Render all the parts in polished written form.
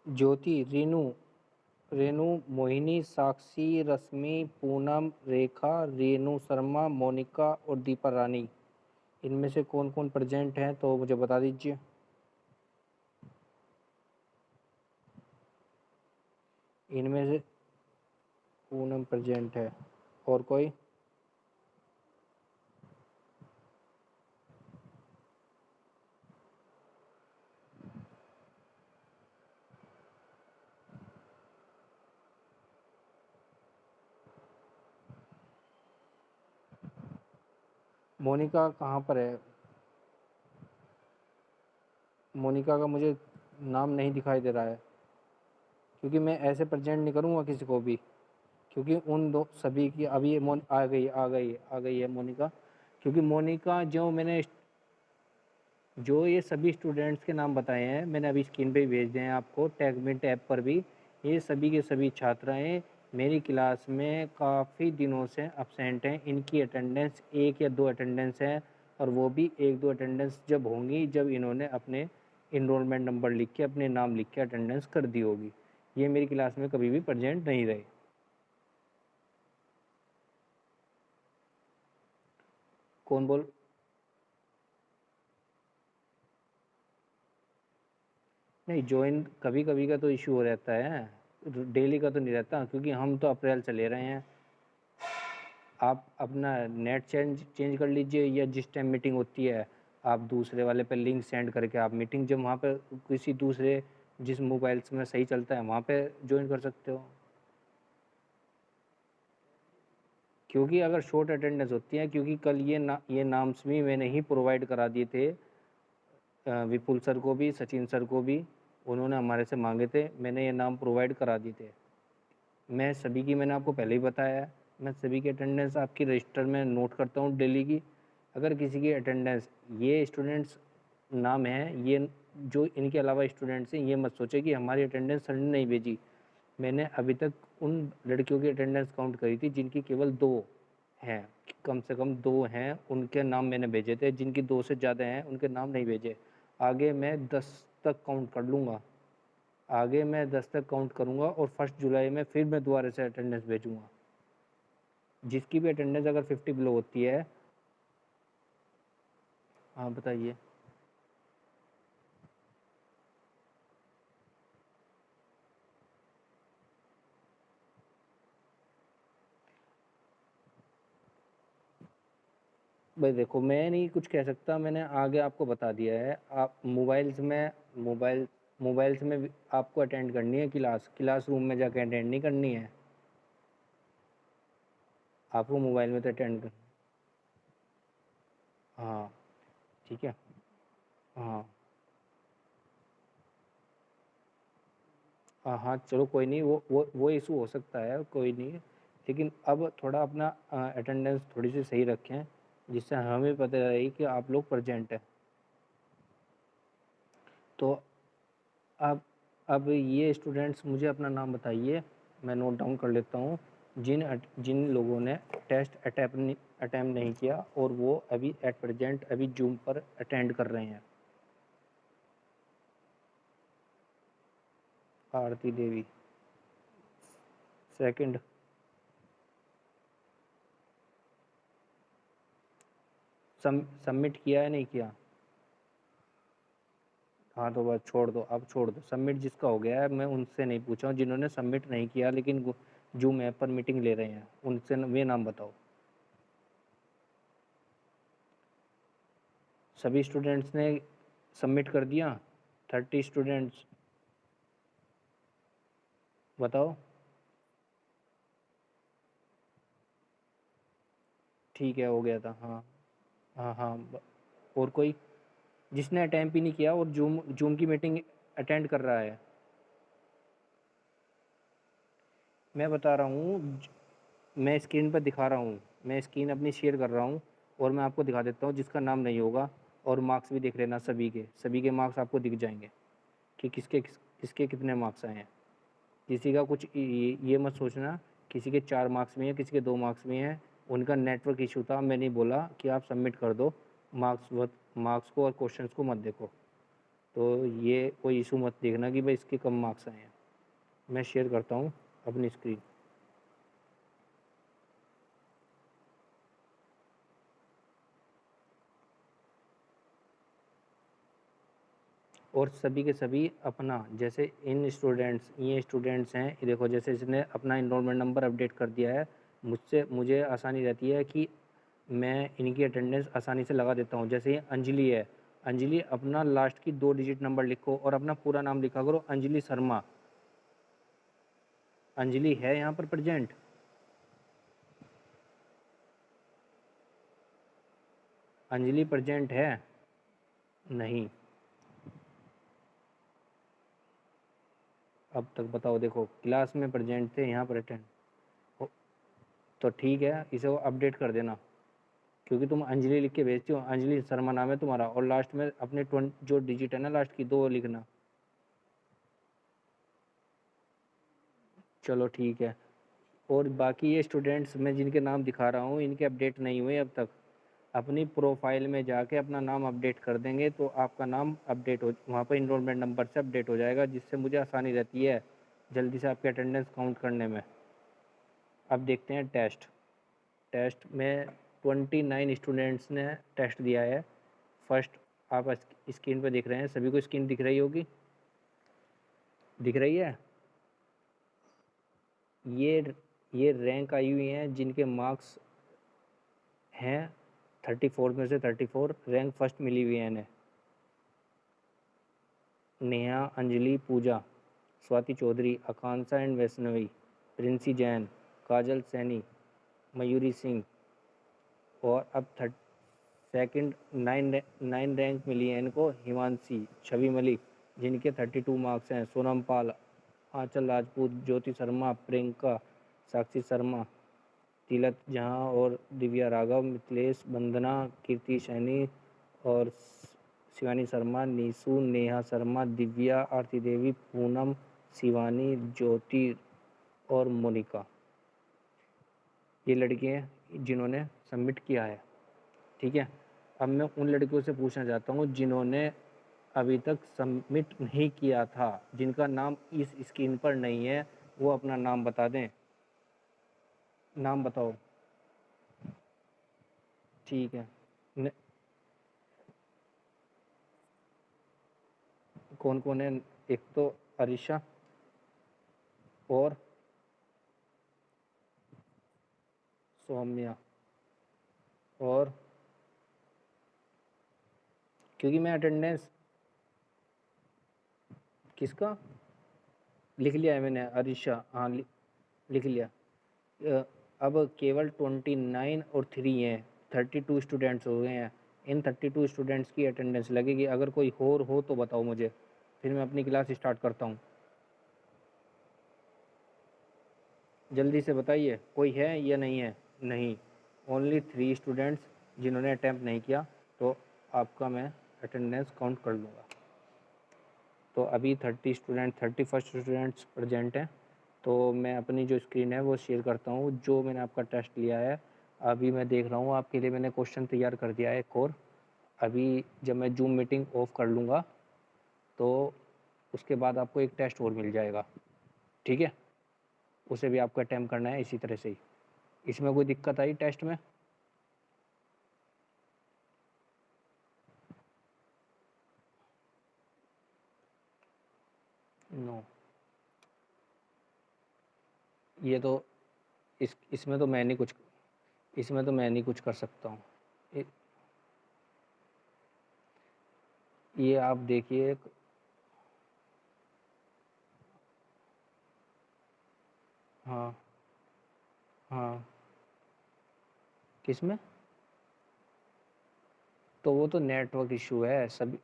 ज्योति, रीनू, रेनू, मोहिनी, साक्षी, रश्मि, पूनम, रेखा, रेनू शर्मा, मोनिका और दीपा रानी। इनमें से कौन कौन प्रेजेंट हैं तो मुझे बता दीजिए। इनमें से पूनम प्रेजेंट है, और कोई? मोनिका कहाँ पर है? मोनिका का मुझे नाम नहीं दिखाई दे रहा है, क्योंकि मैं ऐसे प्रेजेंट नहीं करूँगा किसी को भी, क्योंकि उन दो सभी की अभी ये आ गई है मोनिका। क्योंकि मोनिका जो ये सभी स्टूडेंट्स के नाम बताए हैं मैंने अभी स्क्रीन पे ही भेज दिए हैं आपको, टैगमिट ऐप पर भी। ये सभी के सभी छात्राएं मेरी क्लास में काफ़ी दिनों से अब्सेंट हैं। इनकी अटेंडेंस 1 या 2 अटेंडेंस है, और वो भी 1-2 अटेंडेंस जब होंगी जब इन्होंने अपने इनरोलमेंट नंबर लिख के, अपने नाम लिख के अटेंडेंस कर दी होगी। ये मेरी क्लास में कभी भी प्रेजेंट नहीं रहे। कौन बोल? नहीं, ज्वाइन कभी कभी का तो इशू हो रहता है, डेली का तो नहीं रहता, क्योंकि हम तो अप्रैल से ले रहे हैं। आप अपना नेट चेंज कर लीजिए, या जिस टाइम मीटिंग होती है आप दूसरे वाले पे लिंक सेंड करके आप मीटिंग जब वहाँ पे किसी दूसरे जिस मोबाइल्स में सही चलता है वहाँ पे ज्वाइन कर सकते हो। क्योंकि अगर शॉर्ट अटेंडेंस होती है, क्योंकि कल ये नाम्स भी मैंने ही प्रोवाइड करा दिए थे, विपुल सर को भी, सचिन सर को भी, उन्होंने हमारे से मांगे थे, मैंने ये नाम प्रोवाइड करा दिए थे। मैं सभी की, मैंने आपको पहले ही बताया है, मैं सभी की अटेंडेंस आपकी रजिस्टर में नोट करता हूँ डेली की। अगर किसी की अटेंडेंस, ये स्टूडेंट्स नाम है, ये जो इनके अलावा स्टूडेंट्स हैं, ये मत सोचे कि हमारी अटेंडेंस सर ने नहीं भेजी। मैंने अभी तक उन लड़कियों की अटेंडेंस काउंट करी थी जिनकी केवल 2 हैं, कम से कम 2 हैं, उनके नाम मैंने भेजे थे। जिनकी 2 से ज़्यादा हैं उनके नाम नहीं भेजे। आगे मैं 10 तक काउंट कर लूँगा, आगे मैं 10 तक काउंट करूँगा, और 1 जुलाई में फिर मैं दोबारा से अटेंडेंस भेजूँगा। जिसकी भी अटेंडेंस अगर 50 बिलो होती है। हाँ बताइए। भाई देखो, मैं नहीं कुछ कह सकता, मैंने आगे आपको बता दिया है। आप मोबाइल्स में भी आपको अटेंड करनी है क्लास रूम में जाके अटेंड नहीं करनी है। आपको मोबाइल में तो अटेंड कर। हाँ ठीक है। हाँ हाँ हाँ, चलो कोई नहीं, वो इशू हो सकता है, कोई नहीं। लेकिन अब थोड़ा अपना अटेंडेंस थोड़ी सी सही रखें, जिससे हमें पता रहे कि आप लोग प्रेजेंट हैं। तो अब अब ये स्टूडेंट्स मुझे अपना नाम बताइए, मैं नोट डाउन कर लेता हूँ। जिन लोगों ने टेस्ट अटैम्प्ट नहीं किया और वो अभी एट प्रेजेंट अभी जूम पर अटेंड कर रहे हैं। आरती देवी, सेकंड। सबमिट किया है नहीं किया? हाँ तो बस छोड़ दो, अब छोड़ दो। सबमिट जिसका हो गया है, मैं उनसे नहीं पूछा हूँ, जिन्होंने सबमिट नहीं किया लेकिन जूम ऐप पर मीटिंग ले रहे हैं, उनसे वे नाम बताओ। सभी स्टूडेंट्स ने सबमिट कर दिया? 30 स्टूडेंट्स, बताओ। ठीक है, हो गया था, हाँ। हाँ हाँ, और कोई जिसने अटेम्प्ट ही नहीं किया और जूम जूम की मीटिंग अटेंड कर रहा है? मैं बता रहा हूँ, मैं स्क्रीन पर दिखा रहा हूँ, मैं स्क्रीन अपनी शेयर कर रहा हूँ, और मैं आपको दिखा देता हूँ जिसका नाम नहीं होगा। और मार्क्स भी देख लेना, सभी के मार्क्स आपको दिख जाएंगे कि किसके कितने मार्क्स आए हैं। किसी का कुछ ये मत सोचना किसी के 4 मार्क्स में है, किसी के 2 मार्क्स में है। उनका नेटवर्क इशू था, मैं नहीं बोला कि आप सबमिट कर दो। मार्क्स को और क्वेश्चंस को मत देखो। तो ये कोई इशू मत देखना कि भाई इसके कम मार्क्स आए हैं। मैं शेयर करता हूँ अपनी स्क्रीन। और सभी के सभी अपना, जैसे इन स्टूडेंट्स, ये स्टूडेंट्स हैं, ये देखो जैसे इसने अपना इनरोलमेंट नंबर अपडेट कर दिया है, मुझे आसानी रहती है कि मैं इनकी अटेंडेंस आसानी से लगा देता हूँ। जैसे ये अंजलि है, अंजलि अपना लास्ट की 2 डिजिट नंबर लिखो और अपना पूरा नाम लिखा करो, अंजलि शर्मा। अंजलि है यहाँ पर प्रेजेंट? अंजलि प्रेजेंट है? नहीं। अब तक बताओ, देखो क्लास में प्रेजेंट थे, यहाँ पर अटेंड हो तो ठीक है, इसे अपडेट कर देना, क्योंकि तुम अंजलि लिख के भेजती हो, अंजलि शर्मा नाम है तुम्हारा, और लास्ट में अपने 20 जो डिजिट है ना लास्ट की 2 लिखना। चलो ठीक है। और बाकी ये स्टूडेंट्स मैं जिनके नाम दिखा रहा हूँ, इनके अपडेट नहीं हुए अब तक। अपनी प्रोफाइल में जाके अपना नाम अपडेट कर देंगे तो आपका नाम अपडेट हो, वहाँ पर इनरोलमेंट नंबर से अपडेट हो जाएगा, जिससे मुझे आसानी रहती है जल्दी से आपकी अटेंडेंस काउंट करने में। अब देखते हैं टेस्ट। टेस्ट में 29 स्टूडेंट्स ने टेस्ट दिया है। फर्स्ट आप स्क्रीन पर दिख रहे हैं, सभी को स्क्रीन दिख रही होगी, दिख रही है? ये रैंक आई हुई हैं जिनके मार्क्स हैं 34 में से 34, रैंक फर्स्ट मिली हुई है इन्हें। नेहा, अंजलि, पूजा, स्वाति चौधरी, आकांक्षा एंड वैष्णवी, प्रिंसी जैन, काजल सैनी, मयूरी सिंह। और अब सेकंड 9 रैंक मिली है इनको हिमांशी, छवि मलिक, जिनके 32 मार्क्स हैं, सोनम पाल, आंचल राजपूत, ज्योति शर्मा, प्रियंका, साक्षी शर्मा, तिलक जहाँ और दिव्या राघव, मिथिलेश, वंदना, कीर्ति सैनी और शिवानी शर्मा, नीसू, नेहा शर्मा, दिव्या, आरती देवी, पूनम, शिवानी, ज्योति और मोनिका। ये लड़कियाँ हैं जिन्होंने सबमिट किया है। ठीक है, अब मैं उन लड़कियों से पूछना चाहता हूँ जिन्होंने अभी तक सबमिट नहीं किया था, जिनका नाम इस स्क्रीन पर नहीं है, वो अपना नाम बता दें। नाम बताओ। ठीक है। कौन कौन है? एक तो अरिशा और सौम्या, और क्योंकि मैं अटेंडेंस किसका लिख लिया है मैंने, अरिशा, हाँ लिख लिया। अब केवल 29 और 3 हैं, 32 स्टूडेंट्स हो गए हैं। इन 32 स्टूडेंट्स की अटेंडेंस लगेगी। अगर कोई और हो तो बताओ मुझे, फिर मैं अपनी क्लास स्टार्ट करता हूँ। जल्दी से बताइए, कोई है या नहीं है? नहीं, ओनली 3 स्टूडेंट्स जिन्होंने अटैम्प्ट नहीं किया, तो आपका मैं अटेंडेंस काउंट कर लूँगा। तो अभी 31 स्टूडेंट्स प्रेजेंट हैं। तो मैं अपनी जो स्क्रीन है वो शेयर करता हूँ, जो मैंने आपका टेस्ट लिया है। अभी मैं देख रहा हूँ आपके लिए मैंने क्वेश्चन तैयार कर दिया है एक और। अभी जब मैं जूम मीटिंग ऑफ कर लूँगा तो उसके बाद आपको एक टेस्ट और मिल जाएगा। ठीक है, उसे भी आपको अटैम्प्ट करना है इसी तरह से ही। इसमें कोई दिक्कत आई टेस्ट में? नो। ये तो इसमें तो मैं नहीं कुछ कर सकता हूँ। ये आप देखिए। हाँ हाँ। किसमें? तो वो तो नेटवर्क इशू है सभी।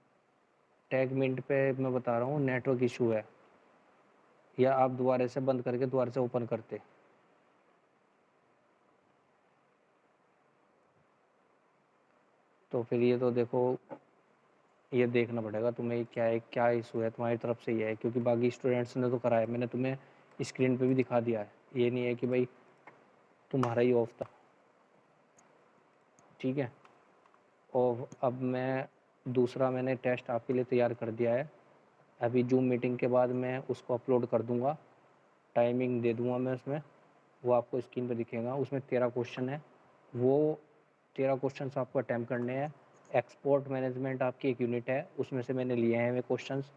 टैग मिनट पे मैं बता रहा हूँ नेटवर्क इशू है, या आप दोबारा से बंद करके दोबारा से ओपन करते। तो फिर ये तो देखो, ये देखना पड़ेगा तुम्हें क्या है, क्या इशू है तुम्हारी तरफ से। ये है क्योंकि बाकी स्टूडेंट्स ने तो कराया, मैंने तुम्हें स्क्रीन पे भी दिखा दिया है, ये नहीं है कि भाई तुम्हारा ही ऑफ था। ठीक है, और अब मैं दूसरा मैंने टेस्ट आपके लिए तैयार कर दिया है, अभी जूम मीटिंग के बाद मैं उसको अपलोड कर दूँगा, टाइमिंग दे दूँगा मैं उसमें, वो आपको स्क्रीन पर दिखेगा। उसमें 13 क्वेश्चन है, वो 13 क्वेश्चन आपको अटैम्प्ट करने हैं। एक्सपोर्ट मैनेजमेंट आपकी एक यूनिट है, उसमें से मैंने लिए हैं वे क्वेश्चंस।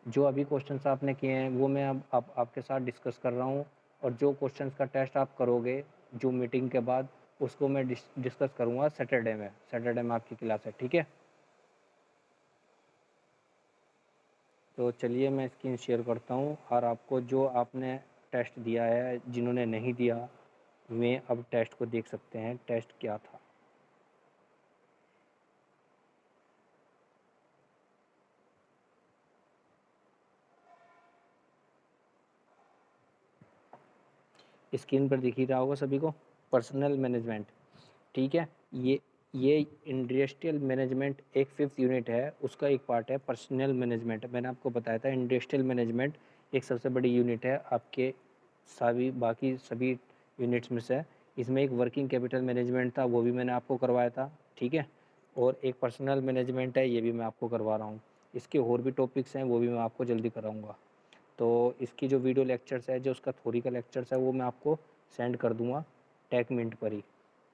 जो अभी क्वेश्चंस आपने किए हैं वो मैं अब आपके साथ डिस्कस कर रहा हूँ, और जो क्वेश्चंस का टेस्ट आप करोगे जूम मीटिंग के बाद, उसको मैं डिस्कस करूँगा सैटरडे में आपकी क्लास है, ठीक है। तो चलिए मैं स्क्रीन शेयर करता हूँ, और आपको जो आपने टेस्ट दिया है, जिन्होंने नहीं दिया वे अब टेस्ट को देख सकते हैं, टेस्ट क्या था। स्क्रीन पर दिख ही रहा होगा सभी को, पर्सनल मैनेजमेंट, ठीक है। ये इंडस्ट्रियल मैनेजमेंट एक 5th यूनिट है, उसका एक पार्ट है पर्सनल मैनेजमेंट। मैंने आपको बताया था इंडस्ट्रियल मैनेजमेंट एक सबसे बड़ी यूनिट है आपके बाकी सभी यूनिट्स में से। इसमें एक वर्किंग कैपिटल मैनेजमेंट था, वो भी मैंने आपको करवाया था, ठीक है। और एक पर्सनल मैनेजमेंट है, ये भी मैं आपको करवा रहा हूँ। इसके और भी टॉपिक्स हैं, वो भी मैं आपको जल्दी कराऊँगा। तो इसकी जो वीडियो लेक्चर्स है, जो उसका थ्योरी का लेक्चर्स है, वो मैं आपको सेंड कर दूँगा टेक मिनट पर ही,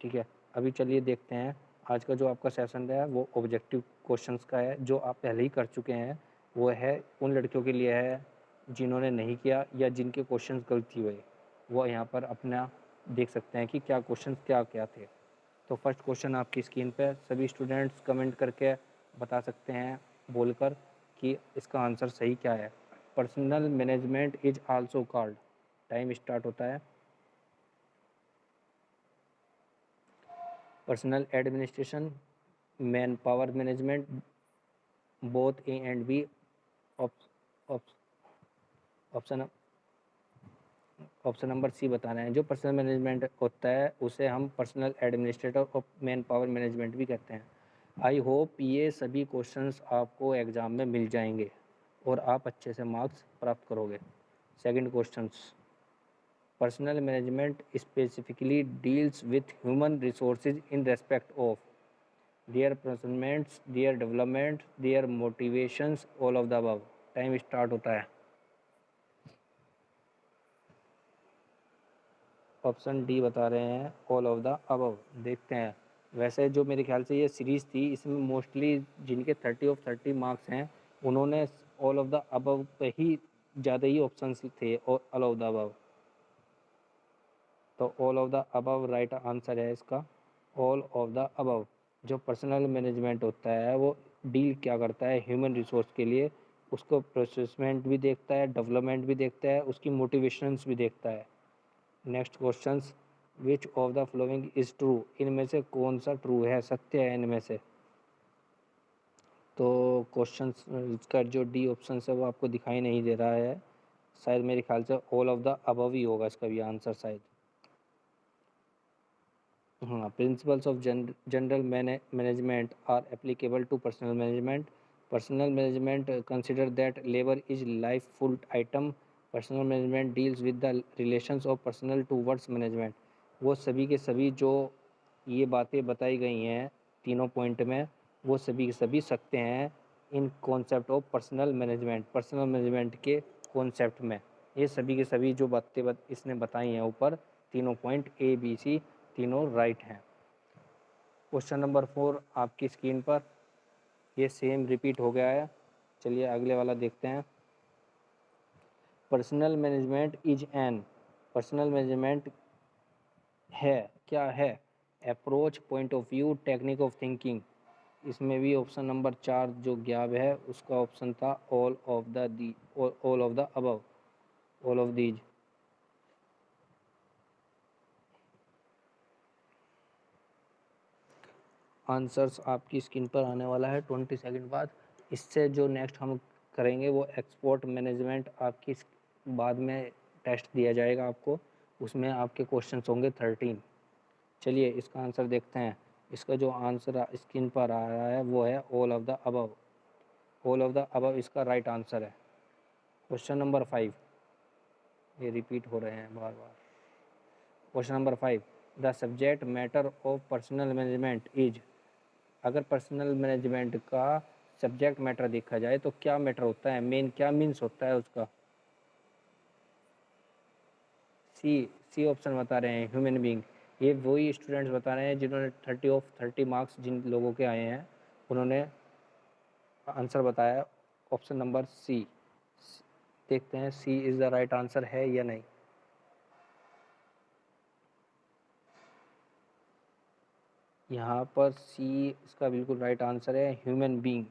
ठीक है। अभी चलिए देखते हैं, आज का जो आपका सेशन है वो ऑब्जेक्टिव क्वेश्चंस का है, जो आप पहले ही कर चुके हैं। वो है उन लड़कियों के लिए है जिन्होंने नहीं किया या जिनके क्वेश्चंस गलती हुए, वो यहाँ पर अपना देख सकते हैं कि क्या क्वेश्चंस क्या क्या थे। तो फर्स्ट क्वेश्चन आपकी स्क्रीन पे, सभी स्टूडेंट्स कमेंट करके बता सकते हैं बोलकर कि इसका आंसर सही क्या है। Personnel management is also called, time start होता है। Personnel administration, man power management, both a and b. Option option number c बताना है। जो पर्सनल मैनेजमेंट होता है उसे हम पर्सनल एडमिनिस्ट्रेटर और मैन पावर मैनेजमेंट भी कहते हैं। आई होप ये सभी क्वेश्चंस आपको एग्ज़ाम में मिल जाएंगे और आप अच्छे से मार्क्स प्राप्त करोगे। Second questions, personnel management specifically deals with human resources in respect of their performance, their development, their motivations, all of the above. Time start होता है। ऑप्शन डी बता रहे हैं ऑल ऑफ द अबव। देखते हैं, वैसे जो मेरे ख्याल से ये सीरीज़ थी, इसमें मोस्टली जिनके 30 ऑफ 30 मार्क्स हैं उन्होंने ऑल ऑफ द अबव पे ही ज़्यादा ही ऑप्शंस थे, और ऑल ऑफ द अबव। तो all of the above right answer है इसका, ऑल ऑफ द अबव। जो पर्सनल मैनेजमेंट होता है वो डील क्या करता है, ह्यूमन रिसोर्स के लिए उसको प्रोसेसमेंट भी देखता है, डेवलपमेंट भी देखता है, उसकी मोटिवेशंस भी देखता है। Next questions, which of the flowing is true, इनमें से कौन सा ट्रू है, सत्य है इनमें से। तो क्वेश्चंस इसका जो डी ऑप्शन है वो आपको दिखाई नहीं दे रहा है, शायद मेरे ख्याल से ऑल ऑफ द अबव ही होगा इसका भी आंसर शायद। हाँ, principles of general management are applicable to personnel management. Personal management consider that labour is life full item. Personnel management deals with the relations of personnel towards management. वो सभी के सभी जो ये बातें बताई गई हैं तीनों पॉइंट में, वो सभी के सभी सत्य हैं in concept of personal management, personal management के कॉन्सेप्ट में। ये सभी के सभी जो बातें इसने बताई हैं ऊपर, तीनों पॉइंट ए बी सी तीनों राइट हैं। क्वेश्चन नंबर 4 आपकी स्क्रीन पर, ये सेम रिपीट हो गया है। चलिए अगले वाला देखते हैं। Personal management is an, personal management है क्या है, approach, point of view, technique of thinking. इसमें भी ऑप्शन नंबर 4 जो ज्ञात है उसका ऑप्शन था all of the above, all of these. Answers आपकी स्क्रीन पर आने वाला है 20 सेकंड बाद। इससे जो नेक्स्ट हम करेंगे वो एक्सपोर्ट मैनेजमेंट आपकी बाद में टेस्ट दिया जाएगा आपको, उसमें आपके क्वेश्चंस होंगे 13। चलिए इसका आंसर देखते हैं। इसका जो आंसर स्क्रीन पर आ रहा है वो है all of the above, all of the above इसका राइट आंसर है। क्वेश्चन नंबर 5, ये रिपीट हो रहे हैं बार बार। Question number 5, the subject matter of personal management is. अगर पर्सनल मैनेजमेंट का सब्जेक्ट मैटर देखा जाए तो क्या मैटर होता है, मेन क्या मीन्स होता है उसका? सी ऑप्शन बता रहे हैं, ह्यूमन बीइंग। ये वही स्टूडेंट्स बता रहे हैं जिन्होंने 30 ऑफ 30 मार्क्स जिन लोगों के आए हैं उन्होंने आंसर बताया ऑप्शन नंबर सी। देखते हैं c is the right answer है या नहीं। यहाँ पर सी इसका बिल्कुल राइट आंसर है, human being.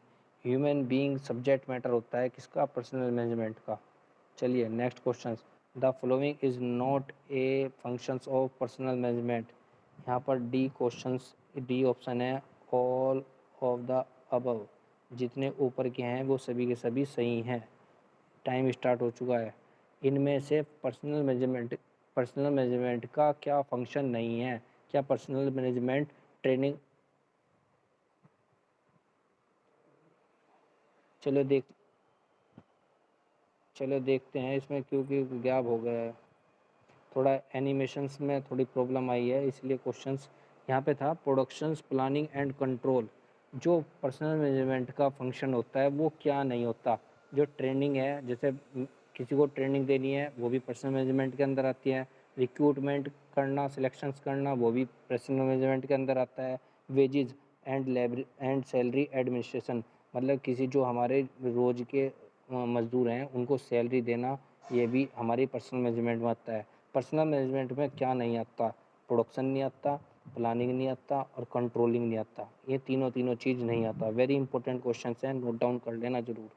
Human being subject matter होता है किसका? पर्सनल मैनेजमेंट का। चलिए next question. The following is not a functions of personal management. यहाँ पर डी क्वेश्चंस, डी ऑप्शन है ऑल ऑफ द अबव। जितने ऊपर के हैं वो सभी के सभी सही हैं। टाइम स्टार्ट हो चुका है। इनमें से पर्सनल मैनेजमेंट का क्या फंक्शन नहीं है? क्या पर्सनल मैनेजमेंट ट्रेनिंग? चलो देखते हैं इसमें, क्योंकि गैप हो गया है थोड़ा, एनिमेशंस में थोड़ी प्रॉब्लम आई है इसलिए क्वेश्चंस यहाँ पे था। प्रोडक्शंस प्लानिंग एंड कंट्रोल, जो पर्सनल मैनेजमेंट का फंक्शन होता है वो क्या नहीं होता? जो ट्रेनिंग है, जैसे किसी को ट्रेनिंग देनी है वो भी पर्सनल मैनेजमेंट के अंदर आती है। रिक्रूटमेंट करना, सिलेक्शंस करना वो भी पर्सनल मैनेजमेंट के अंदर आता है। Wages and labour and salary administration, मतलब किसी जो हमारे रोज़ के मज़दूर हैं उनको सैलरी देना, ये भी हमारी पर्सनल मैनेजमेंट में आता है। पर्सनल मैनेजमेंट में क्या नहीं आता? प्रोडक्शन नहीं आता, प्लानिंग नहीं आता और कंट्रोलिंग नहीं आता। ये तीनों चीज़ नहीं आता। वेरी इंपॉर्टेंट क्वेश्चन हैं, नोट डाउन कर लेना जरूर।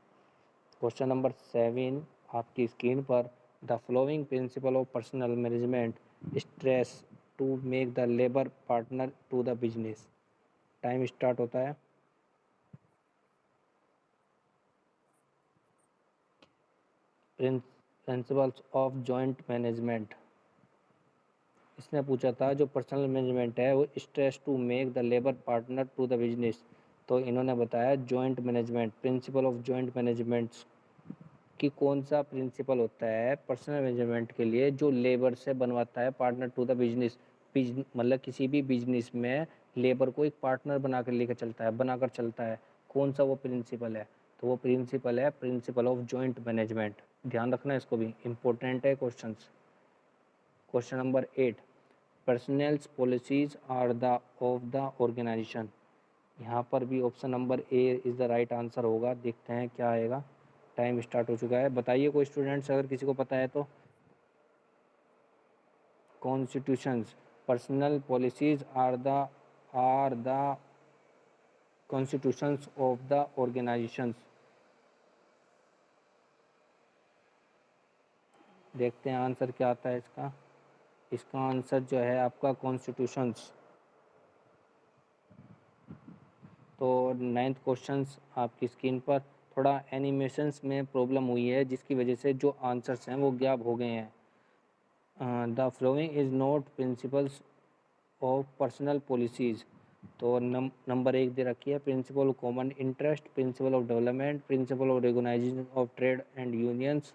क्वेश्चन नंबर 7 आपकी स्क्रीन पर। The following principle of personal management stress to make the labour partner to the business. Time start होता है। प्रिंसिपल्स ऑफ जॉइंट मैनेजमेंट, इसने पूछा था जो पर्सनल मैनेजमेंट है वो stress to make the labour partner to the business, तो इन्होंने बताया joint management. Principle of joint management कि कौन सा प्रिंसिपल होता है पर्सनल मैनेजमेंट के लिए जो लेबर से बनवाता है पार्टनर टू द बिजनेस। मतलब किसी भी बिजनेस में लेबर को एक पार्टनर बनाकर लेकर चलता है, बनाकर चलता है। कौन सा वो प्रिंसिपल है? तो वो प्रिंसिपल है प्रिंसिपल ऑफ जॉइंट मैनेजमेंट। ध्यान रखना, इसको भी इंपॉर्टेंट है question. Question number 8, personnels policies are the of the organisation. यहाँ पर भी option number A is the right answer होगा। देखते हैं क्या आएगा। टाइम स्टार्ट हो चुका है। बताइए कोई स्टूडेंट्स अगर किसी को पता है तो। Constitutions, personnel policies are the constitutions of the organisations. देखते हैं आंसर क्या आता है इसका। इसका आंसर जो है आपका कॉन्स्टिट्यूशंस। तो 9th क्वेश्चंस आपकी स्क्रीन पर। थोड़ा एनिमेशंस में प्रॉब्लम हुई है जिसकी वजह से जो आंसर्स हैं वो गैप हो गए हैं। The flowing is not principles of personnel policies. तो नंबर 1 दे रखी है principle of common interest, principle of development, principle of recognisation of trade and unions.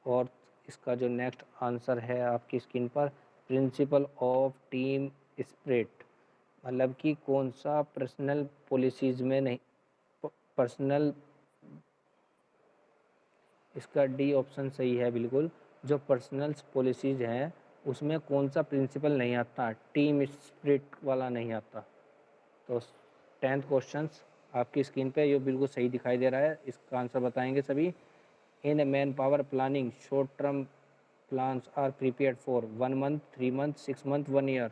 और इसका जो नेक्स्ट आंसर है आपकी स्क्रीन पर, प्रिंसिपल ऑफ टीम स्पिरिट। मतलब कि कौन सा पर्सनल पॉलिसीज़ में नहीं, पर्सनल, इसका डी ऑप्शन सही है बिल्कुल। जो पर्सनल पॉलिसीज़ हैं उसमें कौन सा प्रिंसिपल नहीं आता? टीम स्पिरिट वाला नहीं आता। तो 10th क्वेश्चंस आपकी स्क्रीन पे ये बिल्कुल सही दिखाई दे रहा है। इसका आंसर बताएंगे सभी। In man power planning short term plans are prepared for 1 month, 3 month, 6 month, 1 year.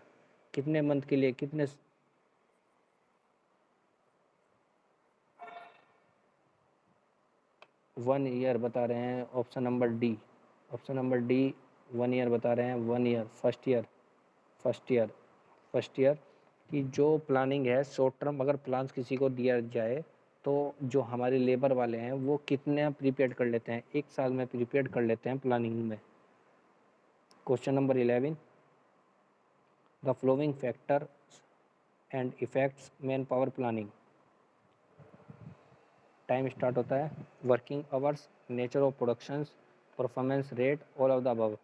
कितने मंथ के लिए, कितने? 1 ईयर बता रहे हैं option number d. Option number d 1 year बता रहे हैं। 1 ईयर, फर्स्ट ईयर की जो प्लानिंग है शॉर्ट टर्म, अगर प्लान्स किसी को दिया जाए तो जो हमारे लेबर वाले हैं वो कितने प्रीपेड कर लेते हैं? 1 साल में प्रीपेड कर लेते हैं प्लानिंग में। Question number 11, the flowing factor and effects man power planning. Time start होता है। Working hours, nature of productions, performance rate, all of the above.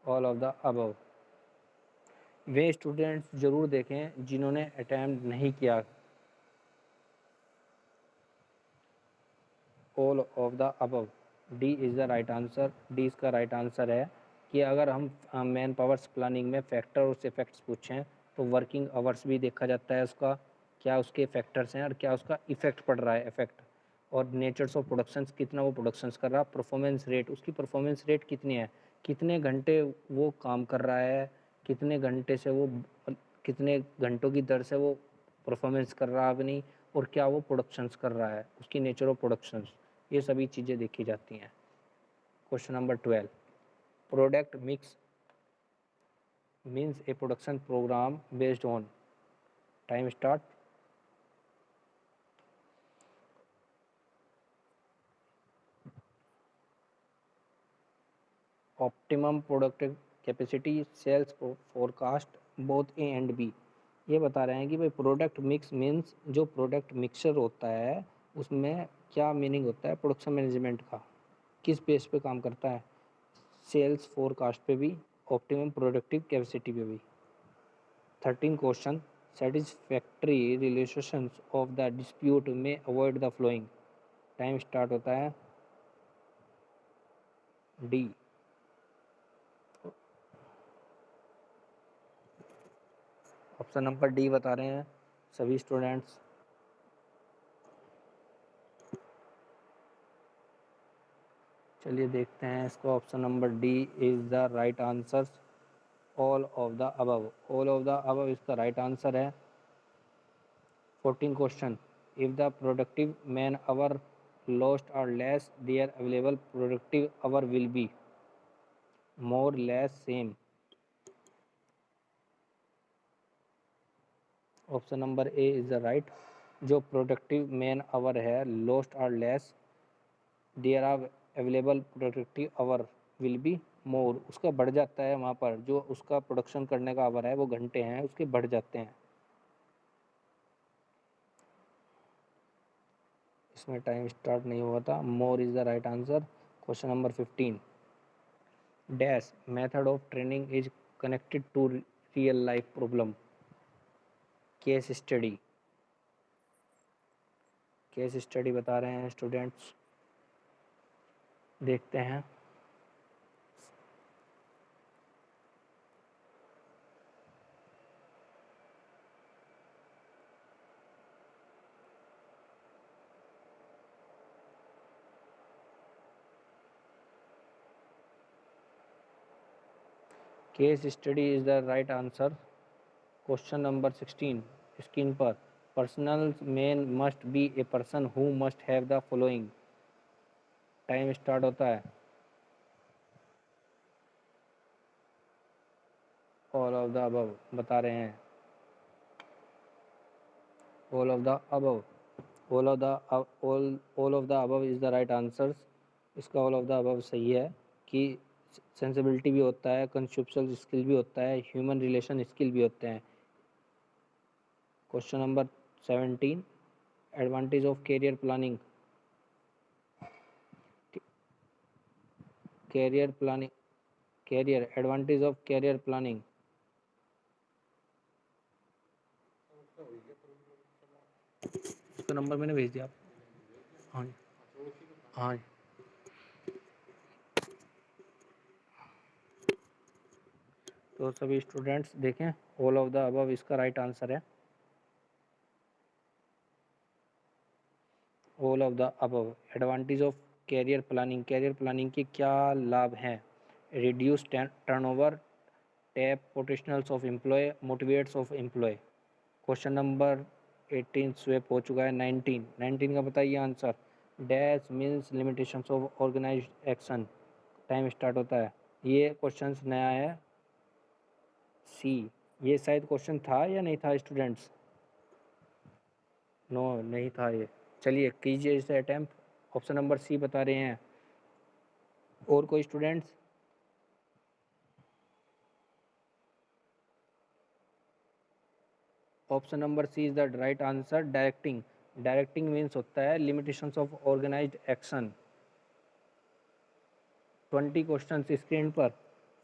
All of the above. Way students ज़रूर देखें जिन्होंने attempt नहीं किया। All of the above, D is the right answer. D इसका right answer है कि अगर हम मैन पावर्स प्लानिंग में फैक्टर और इफेक्ट्स पूछें तो वर्किंग आवर्स भी देखा जाता है उसका, क्या उसके फैक्टर्स हैं और क्या उसका इफेक्ट पड़ रहा है इफेक्ट, और नेचर्स ऑफ प्रोडक्शंस, कितना वो प्रोडक्शंस कर रहा है, परफॉर्मेंस रेट, उसकी परफॉर्मेंस रेट कितनी है, कितने घंटे वो काम कर रहा है, कितने घंटे से वो, कितने घंटों की दर से वो परफॉर्मेंस कर रहा है अपनी, और क्या वो प्रोडक्शंस कर रहा है, उसकी नेचर ऑफ प्रोडक्शंस, ये सभी चीज़ें देखी जाती हैं। Question number 12, product mix means a production program based on, time start. Optimum productive capacity, sales forecast, both a and b. ये बता रहे हैं कि भाई प्रोडक्ट मिक्स मीन्स जो प्रोडक्ट मिक्सचर होता है उसमें क्या मीनिंग होता है प्रोडक्शन मैनेजमेंट का, किस बेस पे काम करता है, सेल्स फोरकास्ट पे भी, ऑप्टिमम प्रोडक्टिव कैपेसिटी पे भी। 13 question, satisfactory relations of the dispute में avoid the following, time start होता है। डी, ऑप्शन नंबर डी बता रहे हैं सभी स्टूडेंट्स। चलिए देखते हैं इसको, option number D is the right answer, all of the above, all of the above इसका राइट आंसर है। 14 question, if the productive man hour lost और less, there available productive hour will be more less same. Option number A is the right, जो productive man hour है lost और less, there are available productive hour will be more, उसका बढ़ जाता है वहाँ पर, जो उसका प्रोडक्शन करने का आवर है वो घंटे हैं उसके बढ़ जाते हैं। इसमें टाइम स्टार्ट नहीं हुआ था, more is the right answer. Question number 15, dash method of training is connected to real life problem, case study. Case study बता रहे हैं स्टूडेंट्स, देखते हैं। Case study is the right answer. Question number 16 screen पर, personnel men must be a person who must have the following, time start होता है। All of the above बता रहे हैं, all of the above, all of the all of the above is the right answer. इसका all of the above सही है कि sensibility भी होता है, कंसेप्चुअल स्किल भी होता है, ह्यूमन रिलेशन स्किल भी होते हैं। Question number 17, advantage of career planning, career planning, career advantage of career planning. उसका नंबर मैंने भेज दिया। हाँ जी, हाँ जी। तो सभी स्टूडेंट्स देखें, ऑल ऑफ द अबव इसका राइट आंसर है। All of the above, advantage of career planning, career planning के क्या लाभ हैं, reduce turnover, tap potentials of employ, motivates of employ. Question number 18 swap हो चुका है। 19 का बताइए आंसर। Dash means limitations of organised action, time start होता है। ये क्वेश्चन नया है, सी। ये शायद क्वेश्चन था या नहीं था स्टूडेंट्स? नो नहीं था ये। चलिए कीजिए इसे अटैम्प्ट। ऑप्शन नंबर सी बता रहे हैं। और कोई students? Option number C is the right answer, directing. Directing means होता है limitations of organised action. 20 question screen पर,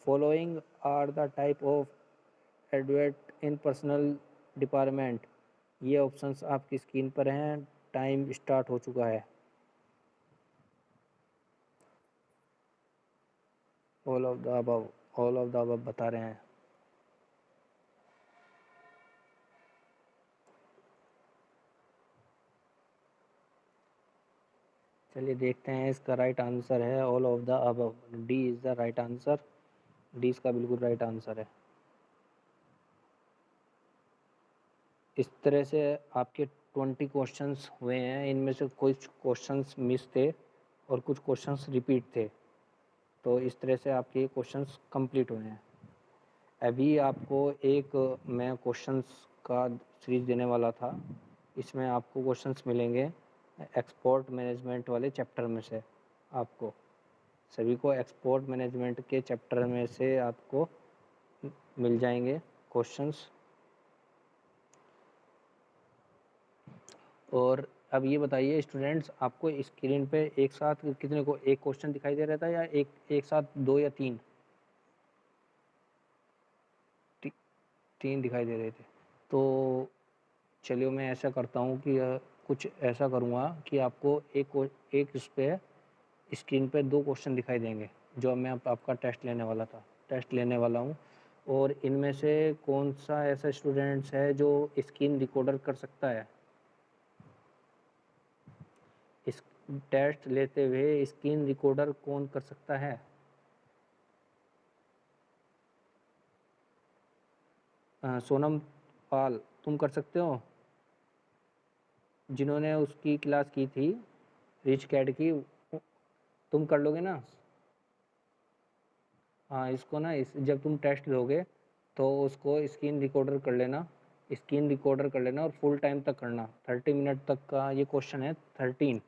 following are the type of advert in personnel department, ये ऑप्शंस आपकी स्क्रीन पर हैं। टाइम स्टार्ट हो चुका है। All of the above, all of the above बता रहे हैं। चलिए देखते हैं, इसका राइट आंसर है all of the above. D is the right answer. D इसका बिल्कुल राइट आंसर है। इस तरह से आपके 20 क्वेश्चंस हुए हैं। इनमें से कुछ क्वेश्चंस मिस थे और कुछ क्वेश्चंस रिपीट थे, तो इस तरह से आपके क्वेश्चंस कंप्लीट हुए हैं। अभी आपको एक मैं क्वेश्चंस का सीरीज देने वाला था। इसमें आपको क्वेश्चंस मिलेंगे एक्सपोर्ट मैनेजमेंट वाले चैप्टर में से। आपको सभी को एक्सपोर्ट मैनेजमेंट के चैप्टर में से आपको मिल जाएंगे क्वेश्चंस। और अब ये बताइए स्टूडेंट्स, आपको स्क्रीन पे एक साथ कितने को एक क्वेश्चन दिखाई दे रहा था, या एक साथ 2 या 3? 3 दिखाई दे रहे थे। तो चलिए मैं ऐसा करता हूँ कि कुछ ऐसा करूँगा कि आपको एक इस पे स्क्रीन पे 2 क्वेश्चन दिखाई देंगे, जो मैं आपका टेस्ट लेने वाला हूँ। और इनमें से कौन सा ऐसा स्टूडेंट्स है जो स्क्रीन रिकॉर्डर कर सकता है? इस टेस्ट लेते हुए स्क्रीन रिकॉर्डर कौन कर सकता है? सोनम पाल, तुम कर सकते हो? जिन्होंने उसकी क्लास की थी रिच कैड की, तुम कर लोगे ना? हाँ, इसको ना जब तुम टेस्ट दोगे तो उसको स्क्रीन रिकॉर्डर कर लेना। स्क्रीन रिकॉर्डर कर लेना और फुल टाइम तक करना। 30 मिनट तक का ये क्वेश्चन है, 13।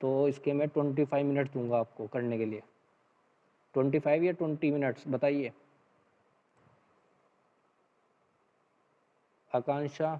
तो इसके मैं 25 मिनट दूंगा आपको करने के लिए। 25 या 20 मिनट्स बताइए। आकांक्षा,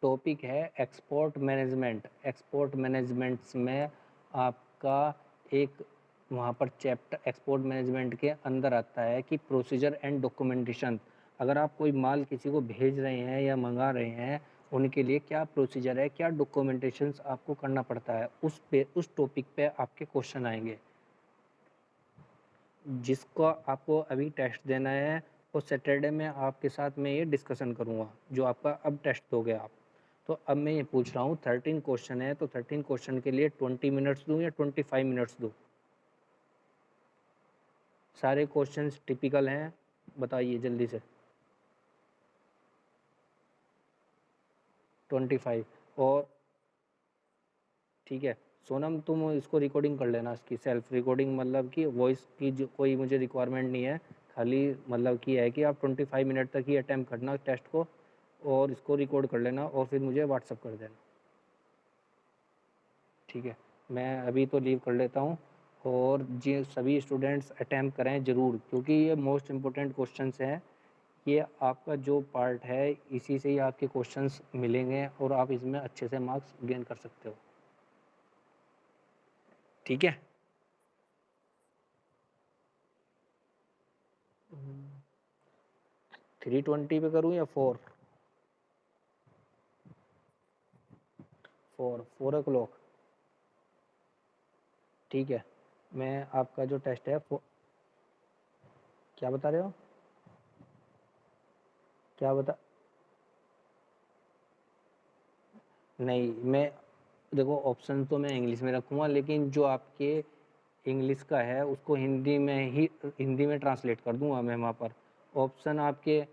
टॉपिक है एक्सपोर्ट मैनेजमेंट। एक्सपोर्ट मैनेजमेंट्स में आपका एक वहाँ पर चैप्टर एक्सपोर्ट मैनेजमेंट के अंदर आता है कि प्रोसीजर एंड डॉक्यूमेंटेशन। अगर आप कोई माल किसी को भेज रहे हैं या मंगा रहे हैं, उनके लिए क्या प्रोसीजर है, क्या डॉक्यूमेंटेशंस आपको करना पड़ता है, उस टॉपिक पे आपके क्वेश्चन आएंगे। जिसको आपको अभी टेस्ट देना है वो सैटरडे में आपके साथ में ये डिस्कशन करूँगा, जो आपका अब टेस्ट दोगे आप। तो अब मैं ये पूछ रहा हूँ, 13 क्वेश्चन है, तो 13 क्वेश्चन के लिए 20 मिनट्स दूँ या 25 मिनट्स दूँ? सारे क्वेश्चंस टिपिकल हैं, बताइए जल्दी से। 25। और ठीक है सोनम, तुम इसको रिकॉर्डिंग कर लेना, इसकी सेल्फ रिकॉर्डिंग, मतलब कि वॉइस की जो कोई मुझे रिक्वायरमेंट नहीं है, खाली मतलब कि है कि आप 25 मिनट तक ही अटैम्प्ट करना टेस्ट को, और इसको रिकॉर्ड कर लेना और फिर मुझे व्हाट्सअप कर देना। ठीक है, मैं अभी तो लीव कर लेता हूँ। और जी सभी स्टूडेंट्स अटैम्प्ट करें ज़रूर, क्योंकि ये मोस्ट इम्पोर्टेंट क्वेश्चंस हैं। ये आपका जो पार्ट है इसी से ही आपके क्वेश्चंस मिलेंगे और आप इसमें अच्छे से मार्क्स गेन कर सकते हो। ठीक है, 320 पे करूँ या 4 o'clock? ठीक है, मैं आपका जो टेस्ट है क्या बता रहे हो? क्या बता नहीं, मैं देखो ऑप्शन तो मैं इंग्लिश में रखूँगा, लेकिन जो आपके इंग्लिश का है उसको हिंदी में ट्रांसलेट कर दूंगा मैं वहाँ पर। ऑप्शन आपके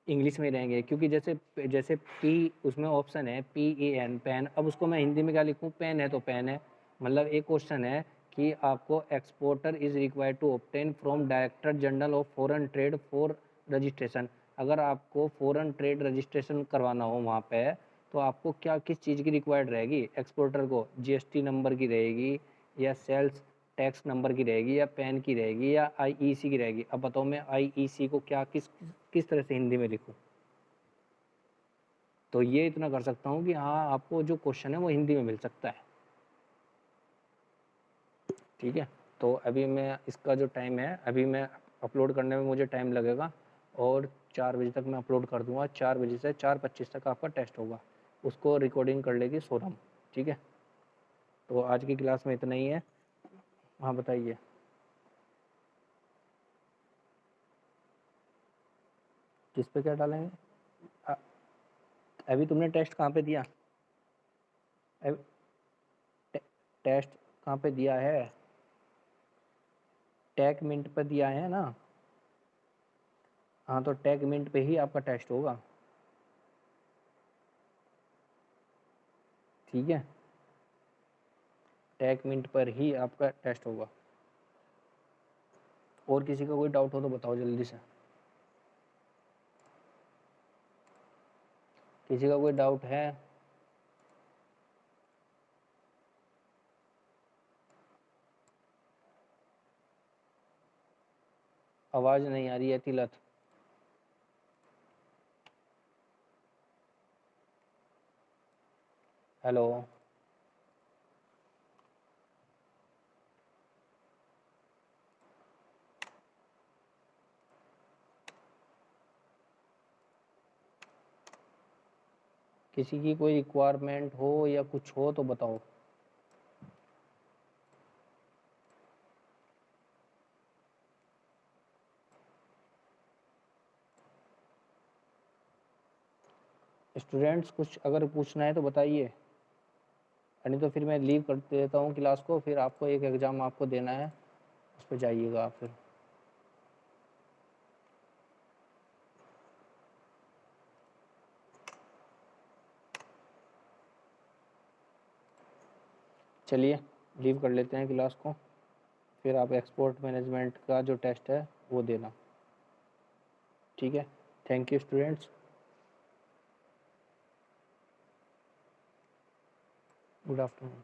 इंग्लिश में रहेंगे, क्योंकि जैसे जैसे पी उसमें ऑप्शन है PAN पेन, अब उसको मैं हिंदी में क्या लिखूँ? पेन है तो पेन है। मतलब एक क्वेश्चन है कि आपको exporter is required to obtain from director general of foreign trade for registration. अगर आपको फॉरेन ट्रेड रजिस्ट्रेशन करवाना हो वहाँ पे, तो आपको क्या किस चीज़ की रिक्वायर्ड रहेगी? एक्सपोर्टर को GST नंबर की रहेगी, या सेल्स टैक्स नंबर की रहेगी, या पैन की रहेगी, या IEC की रहेगी? अब बताओ मैं IEC को क्या किस तरह से हिंदी में लिखूँ? तो ये इतना कर सकता हूँ कि हाँ, आपको जो क्वेश्चन है वो हिंदी में मिल सकता है। ठीक है। तो अभी मैं इसका जो टाइम है, अभी मैं अपलोड करने में मुझे टाइम लगेगा और 4 बजे तक मैं अपलोड कर दूंगा। 4 बजे से 4:25 तक आपका टेस्ट होगा, उसको रिकॉर्डिंग कर लेगी सोनम। ठीक है, तो आज की क्लास में इतना ही है। हाँ बताइए। किस पे क्या डालेंगे? अभी तुमने टेस्ट कहाँ पे दिया? टेस्ट कहाँ पे दिया है? टेक मिनट पे दिया है ना? हाँ, तो टेक मिनट पे ही आपका टेस्ट होगा। ठीक है, टेक मिनट पर ही आपका टेस्ट होगा। और किसी का कोई डाउट हो तो बताओ जल्दी से। किसी का कोई डाउट है? आवाज़ नहीं आ रही है तिलत। हेलो। किसी की कोई रिक्वायरमेंट हो या कुछ हो तो बताओ। स्टूडेंट्स कुछ अगर पूछना है तो बताइए, नहीं तो फिर मैं लीव कर देता हूँ क्लास को। फिर आपको एक एग्ज़ाम आपको देना है, उस पर जाइएगा आप फिर। चलिए लीव कर लेते हैं क्लास को, फिर आप एक्सपोर्ट मैनेजमेंट का जो टेस्ट है वो देना। ठीक है, thank you students. Good afternoon.